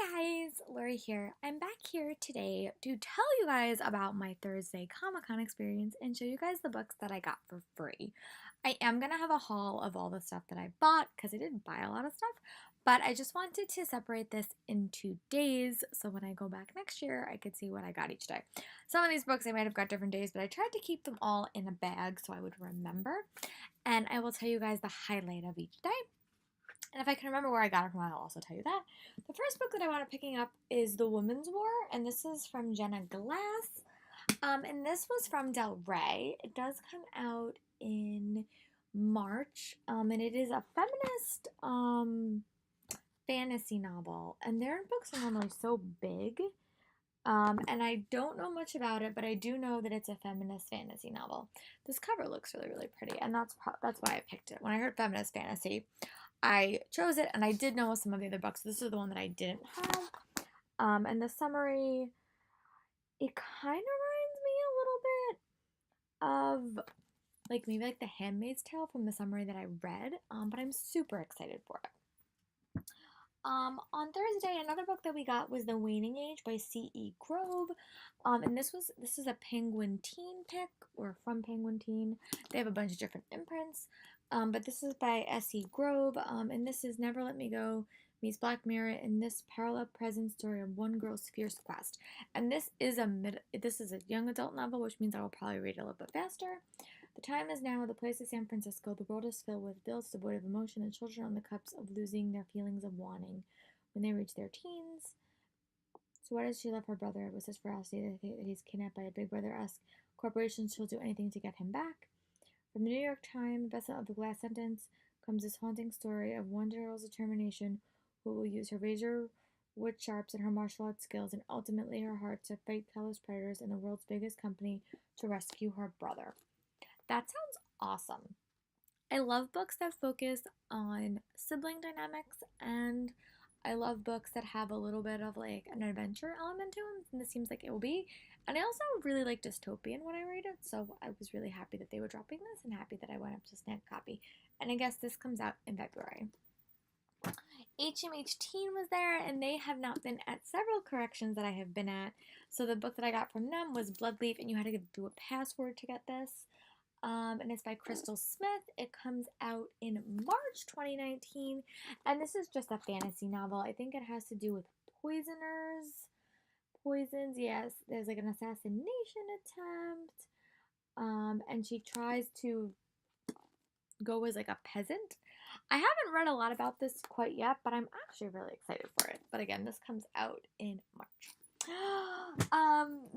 Hi guys, Lori here. I'm back here today to tell you guys about my Thursday Comic-Con experience and show you guys the books that I got for free. I am going to have a haul of all the stuff that I bought because I didn't buy a lot of stuff, but I just wanted to separate this into days so when I go back next year I could see what I got each day. Some of these books I might have got different days, but I tried to keep them all in a bag so I would remember, and I will tell you guys the highlight of each day. And if I can remember where I got it from, I'll also tell you that. The first book that I wound up picking up is The Woman's War, and this is from Jenna Glass. And this was from Del Rey. It does come out in March, and it is a feminist fantasy novel. And their books are normally so big, and I don't know much about it, but I do know that it's a feminist fantasy novel. This cover looks really, really pretty, and that's why I picked it. When I heard feminist fantasy, I chose it, and I did know some of the other books. This is the one that I didn't have. And the summary, it kind of reminds me a little bit of maybe like The Handmaid's Tale from the summary that I read, but I'm super excited for it. On Thursday, another book that we got was The Waning Age by C.E. Grove. And this is a Penguin Teen pick, or from Penguin Teen. They have a bunch of different imprints. But this is by S.E. Grove, and this is Never Let Me Go meets Black Mirror in this parallel present story of one girl's fierce quest. And this is a young adult novel, which means I will probably read it a little bit faster. The time is now, the place is San Francisco. The world is filled with adults devoid of emotion and children on the cups of losing their feelings of wanting when they reach their teens. So why does she love her brother with such ferocity that he's kidnapped by a Big Brother-esque corporation? She'll do anything to get him back. From the New York Times, bestseller of The Glass Sentence, comes this haunting story of one girl's determination who will use her razor wood sharps and her martial arts skills and ultimately her heart to fight callous predators in the world's biggest company to rescue her brother. That sounds awesome. I love books that focus on sibling dynamics, and I love books that have a little bit of like an adventure element to them, and this seems like it will be. And I also really like dystopian when I read it, so I was really happy that they were dropping this and happy that I went up to snag a copy. And I guess this comes out in February. HMH Teen was there, and they have not been at several corrections that I have been at. So the book that I got from them was Bloodleaf, and you had to do a password to get this. And it's by Crystal Smith. It comes out in March 2019, and this is just a fantasy novel. I think it has to do with poisons. Yes, there's like an assassination attempt, and she tries to go as like a peasant. I haven't read a lot about this quite yet, but I'm actually really excited for it. But again, this comes out in March.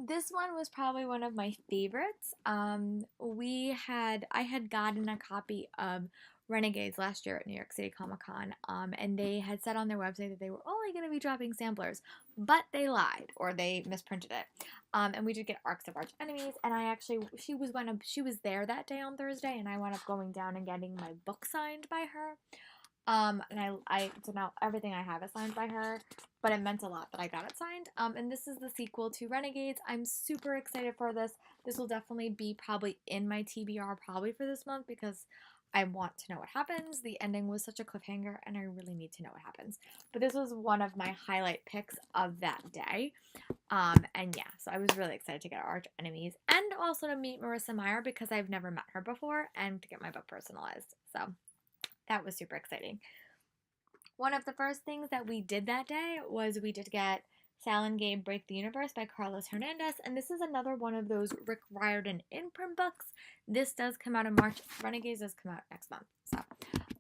This one was probably one of my favorites. I had gotten a copy of Renegades last year at New York City Comic Con, and they had said on their website that they were only going to be dropping samplers, but they lied, or they misprinted it. And we did get Arcs of Arch Enemies, and she was there that day on Thursday, and I wound up going down and getting my book signed by her. And so now everything I have is signed by her, but it meant a lot that I got it signed. And this is the sequel to Renegades. I'm super excited for this. This will definitely be probably in my TBR probably for this month because I want to know what happens. The ending was such a cliffhanger, and I really need to know what happens. But this was one of my highlight picks of that day. And yeah, so I was really excited to get Arch Enemies and also to meet Marissa Meyer because I've never met her before and to get my book personalized. So that was super exciting. One of the first things that we did that day was we did get Sal and Gabe Break the Universe by Carlos Hernandez, and this is another one of those Rick Riordan imprint books. This does come out in March. Renegades does come out next month. So,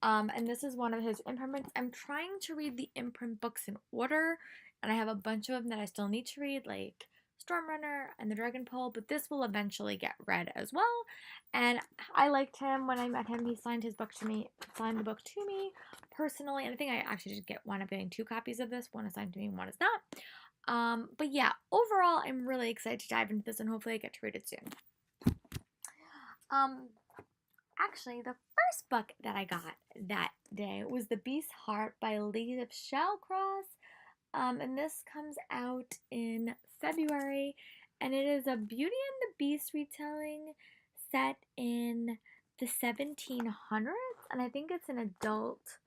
and this is one of his imprints. I'm trying to read the imprint books in order, and I have a bunch of them that I still need to read, like Stormrunner and The Dragon Pole, but this will eventually get read as well. And I liked him when I met him. He signed the book to me personally, and I think I actually did wind up getting 2 copies of this. One is signed to me and one is not. But yeah, overall, I'm really excited to dive into this, and hopefully I get to read it soon. Actually, the first book that I got that day was The Beast's Heart by Elizabeth Shallcross. And this comes out in February, and it is a Beauty and the Beast retelling set in the 1700s, and I think it's an adult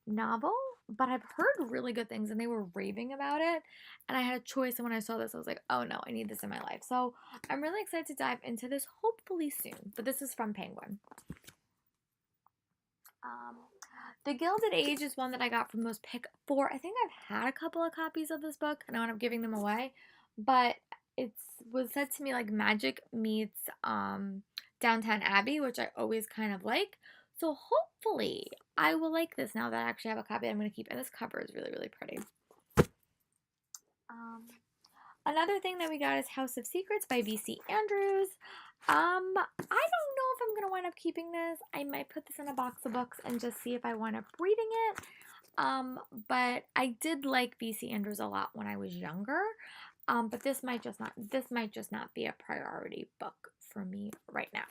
novel, but I've heard really good things and they were raving about it. And I had a choice. And when I saw this, I was like, oh no, I need this in my life. So I'm really excited to dive into this hopefully soon. But this is from Penguin. Um, the Gilded Age is one that I got from those pick four. I think I've had a couple of copies of this book and I wound up giving them away. But it was said to me like magic meets Downtown Abbey, which I always kind of like. So hopefully I will like this now that I actually have a copy I'm going to keep. And this cover is really, really pretty. Another thing that we got is House of Secrets by V.C. Andrews. I don't know if I'm going to wind up keeping this. I might put this in a box of books and just see if I wind up reading it. But I did like V.C. Andrews a lot when I was younger. But this might just not be a priority book for me right now.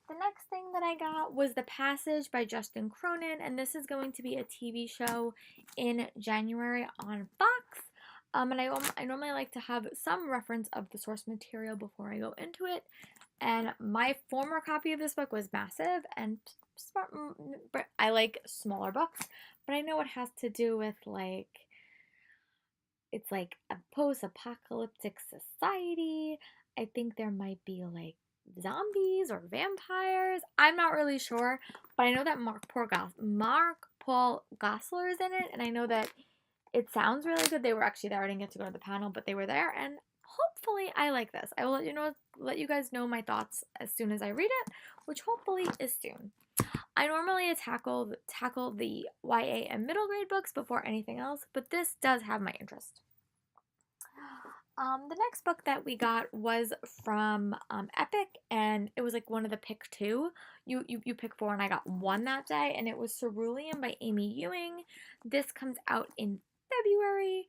The next thing that I got was The Passage by Justin Cronin, and this is going to be a TV show in January on Fox. And I normally like to have some reference of the source material before I go into it. And my former copy of this book was massive and smart, but I like smaller books. But I know it has to do with like, it's like a post-apocalyptic society. I think there might be like zombies or vampires. I'm not really sure, but I know that Mark Paul Gosselaar is in it, and I know that it sounds really good. They were actually there. I didn't get to go to the panel, but they were there, and hopefully I like this. I will let you guys know my thoughts as soon as I read it, which hopefully is soon. I normally tackle the YA and middle grade books before anything else, but this does have my interest. The next book that we got was from Epic, and it was like one of the pick two. You pick four, and I got one that day, and it was Cerulean by Amy Ewing. This comes out in February,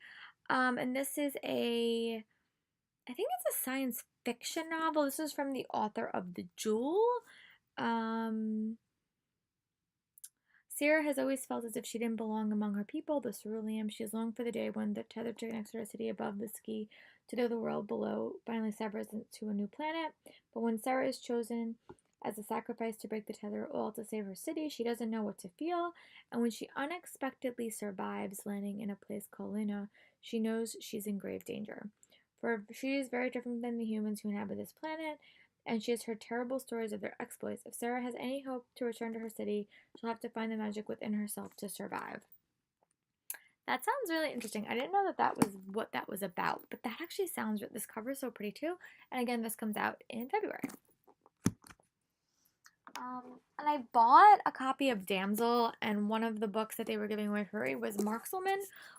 and this is I think it's a science fiction novel. This is from the author of The Jewel. Sarah has always felt as if she didn't belong among her people, the Cerulean. She has longed for the day when the tethered to an extra city above the ski to know the world below finally severs to a new planet. But when Sarah is chosen as a sacrifice to break the tether, all to save her city, she doesn't know what to feel. And when she unexpectedly survives landing in a place called Luna, she knows she's in grave danger. For she is very different than the humans who inhabit this planet, and she has heard terrible stories of their exploits. If Sarah has any hope to return to her city, she'll have to find the magic within herself to survive. That sounds really interesting. I didn't know that was what that was about, but that actually sounds, this cover is so pretty too. And again, this comes out in February. And I bought a copy of Damsel, and one of the books that they were giving away for free was Markselman,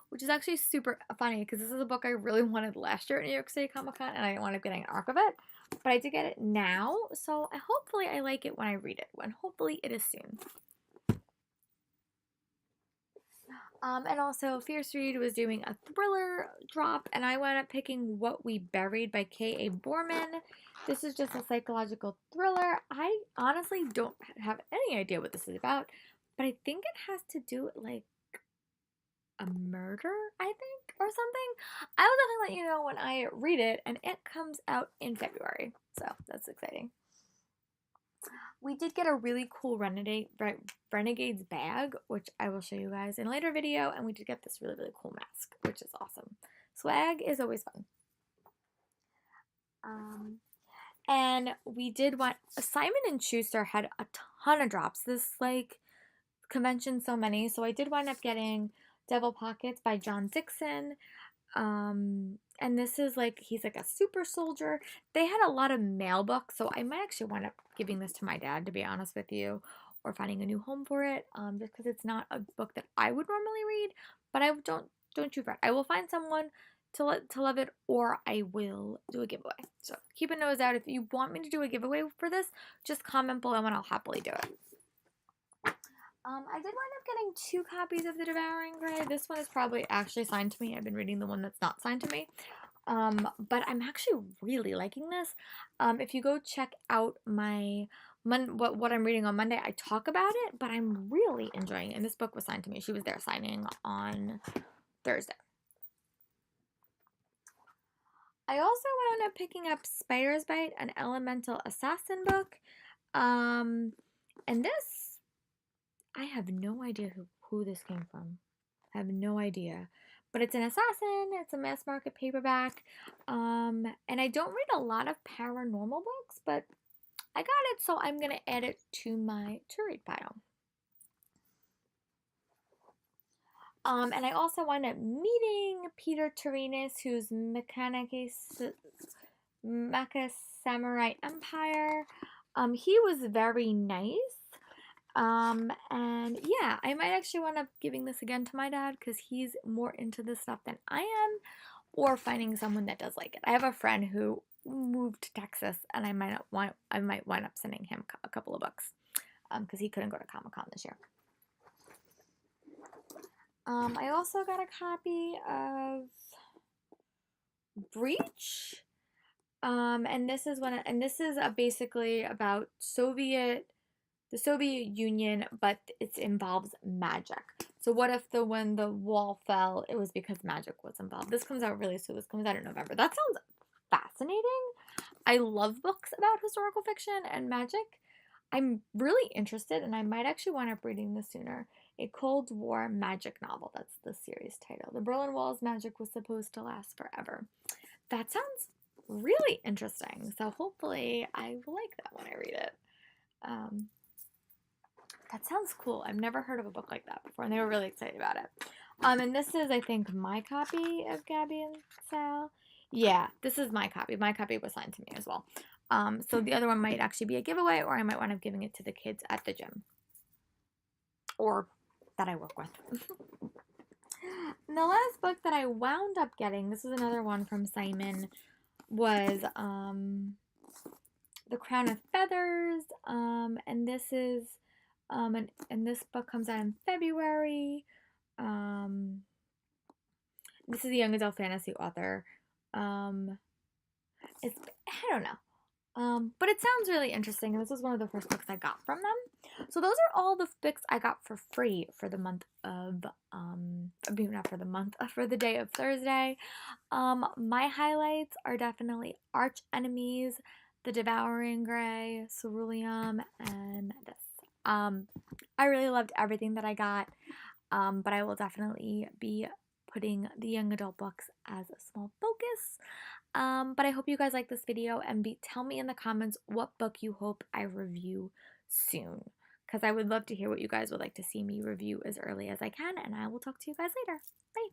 which is actually super funny because this is a book I really wanted last year at New York City Comic Con, and I didn't want to get an arc of it, but I did get it now, so hopefully I like it when I read it, and hopefully it is soon. And also, Fierce Read was doing a thriller drop, and I wound up picking What We Buried by K.A. Borman. This is just a psychological thriller. I honestly don't have any idea what this is about, but I think it has to do with, like, a murder, I think, or something. I will definitely let you know when I read it, and it comes out in February, so that's exciting. We did get a really cool Renegades bag, which I will show you guys in a later video, and we did get this really, really cool mask, which is awesome. Swag is always fun. And we did want, Simon & Schuster had a ton of drops. This, like, convention so many, so I did wind up getting Devil Pockets by John Dixon. And this is like, he's like a super soldier. They had a lot of male books, so I might actually wind up giving this to my dad, to be honest with you, or finding a new home for it, just because it's not a book that I would normally read. But I don't you fret. I will find someone to love it, or I will do a giveaway. So keep a nose out. If you want me to do a giveaway for this, just comment below and I'll happily do it. I did wind up getting 2 copies of The Devouring Grey. This one is probably actually signed to me. I've been reading the one that's not signed to me. But I'm actually really liking this. If you go check out my what I'm reading on Monday, I talk about it, but I'm really enjoying it. And this book was signed to me. She was there signing on Thursday. I also wound up picking up Spider's Bite, an Elemental Assassin book. And this, I have no idea who this came from. I have no idea. But it's an assassin, it's a mass market paperback. And I don't read a lot of paranormal books, but I got it, so I'm gonna add it to my to read pile. And I also wound up meeting Peter Turinis, who's Mecha Samurai Empire. He was very nice. And yeah, I might actually wind up giving this again to my dad because he's more into this stuff than I am, or finding someone that does like it. I have a friend who moved to Texas, and I might wind up sending him a couple of books, because he couldn't go to Comic-Con this year. I also got a copy of Breach. And this is basically about the Soviet Union, but it involves magic. So what if when the wall fell, it was because magic was involved? This comes out really soon. This comes out in November. That sounds fascinating. I love books about historical fiction and magic. I'm really interested, and I might actually wind up reading this sooner. A Cold War magic novel. That's the series title. The Berlin Wall's magic was supposed to last forever. That sounds really interesting. So hopefully I will like that when I read it. That sounds cool. I've never heard of a book like that before, and they were really excited about it. And this is, I think, my copy of Gabby and Sal. Yeah, this is my copy. My copy was signed to me as well. So the other one might actually be a giveaway, or I might wind up giving it to the kids at the gym, or that I work with. And the last book that I wound up getting, this is another one from Simon, was The Crown of Feathers. And this is and this book comes out in February. This is a young adult fantasy author. It's, I don't know. But it sounds really interesting, and this was one of the first books I got from them. So those are all the books I got for free for the month of, not for the month, for the day of Thursday. My highlights are definitely Arch Enemies, The Devouring Grey, Ceruleum, and this. I really loved everything that I got, but I will definitely be putting the young adult books as a small focus. But I hope you guys like this video, and tell me in the comments what book you hope I review soon, because I would love to hear what you guys would like to see me review as early as I can, and I will talk to you guys later. Bye!